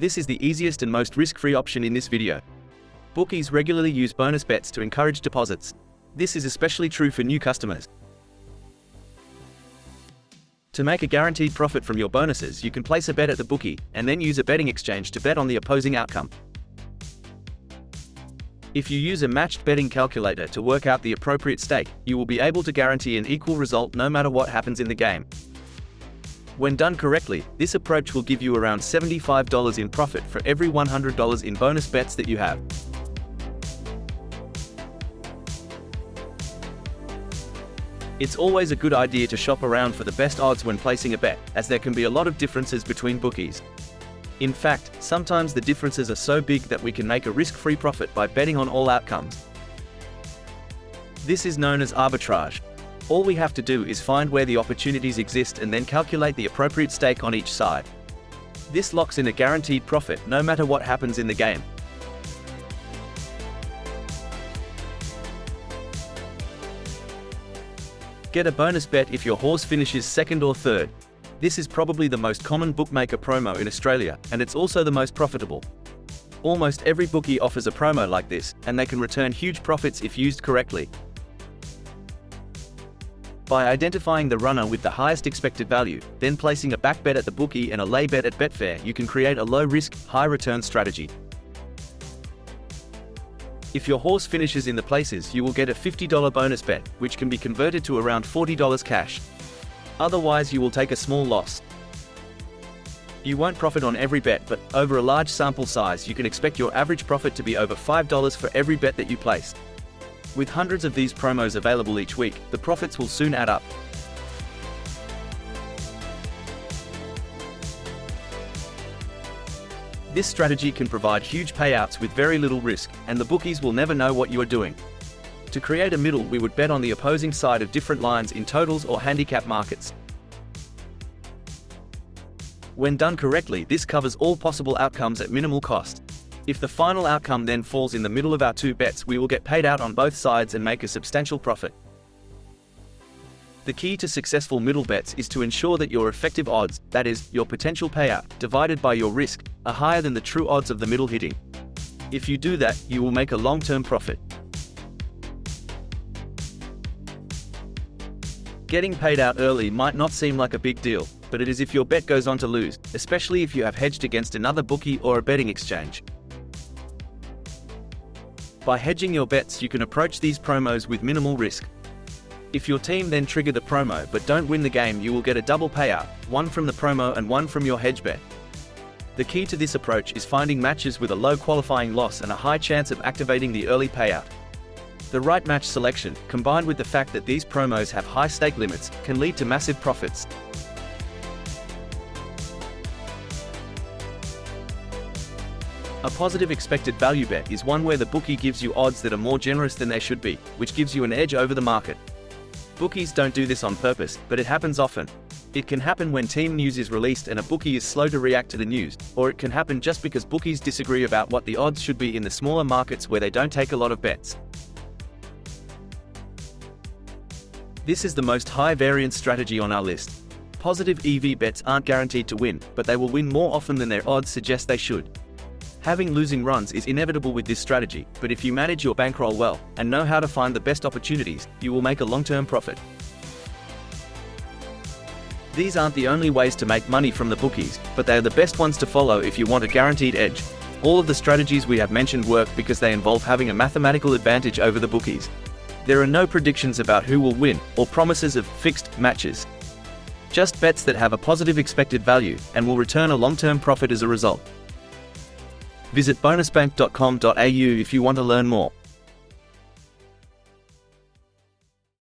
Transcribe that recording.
This is the easiest and most risk-free option in this video. Bookies regularly use bonus bets to encourage deposits. This is especially true for new customers. To make a guaranteed profit from your bonuses, you can place a bet at the bookie, and then use a betting exchange to bet on the opposing outcome. If you use a matched betting calculator to work out the appropriate stake, you will be able to guarantee an equal result no matter what happens in the game. When done correctly, this approach will give you around $75 in profit for every $100 in bonus bets that you have. It's always a good idea to shop around for the best odds when placing a bet, as there can be a lot of differences between bookies. In fact, sometimes the differences are so big that we can make a risk-free profit by betting on all outcomes. This is known as arbitrage. All we have to do is find where the opportunities exist and then calculate the appropriate stake on each side. This locks in a guaranteed profit no matter what happens in the game. Get a bonus bet if your horse finishes second or third. This is probably the most common bookmaker promo in Australia, and it's also the most profitable. Almost every bookie offers a promo like this, and they can return huge profits if used correctly. By identifying the runner with the highest expected value, then placing a back bet at the bookie and a lay bet at Betfair, you can create a low-risk, high-return strategy. If your horse finishes in the places, you will get a $50 bonus bet, which can be converted to around $40 cash. Otherwise, you will take a small loss. You won't profit on every bet, but over a large sample size, you can expect your average profit to be over $5 for every bet that you place. With hundreds of these promos available each week, the profits will soon add up. This strategy can provide huge payouts with very little risk, and the bookies will never know what you are doing. To create a middle, we would bet on the opposing side of different lines in totals or handicap markets. When done correctly, this covers all possible outcomes at minimal cost. If the final outcome then falls in the middle of our two bets, we will get paid out on both sides and make a substantial profit. The key to successful middle bets is to ensure that your effective odds, that is, your potential payout, divided by your risk, are higher than the true odds of the middle hitting. If you do that, you will make a long-term profit. Getting paid out early might not seem like a big deal, but it is if your bet goes on to lose, especially if you have hedged against another bookie or a betting exchange. By hedging your bets, you can approach these promos with minimal risk. If your team then trigger the promo but don't win the game, you will get a double payout, one from the promo and one from your hedge bet. The key to this approach is finding matches with a low qualifying loss and a high chance of activating the early payout. The right match selection, combined with the fact that these promos have high stake limits, can lead to massive profits. A positive expected value bet is one where the bookie gives you odds that are more generous than they should be, which gives you an edge over the market. Bookies don't do this on purpose, but it happens often. It can happen when team news is released and a bookie is slow to react to the news, or it can happen just because bookies disagree about what the odds should be in the smaller markets where they don't take a lot of bets. This is the most high variance strategy on our list. Positive EV bets aren't guaranteed to win, but they will win more often than their odds suggest they should. Having losing runs is inevitable with this strategy, but if you manage your bankroll well, and know how to find the best opportunities, you will make a long-term profit. These aren't the only ways to make money from the bookies, but they are the best ones to follow if you want a guaranteed edge. All of the strategies we have mentioned work because they involve having a mathematical advantage over the bookies. There are no predictions about who will win, or promises of fixed matches. Just bets that have a positive expected value, and will return a long-term profit as a result. Visit bonusbank.com.au if you want to learn more.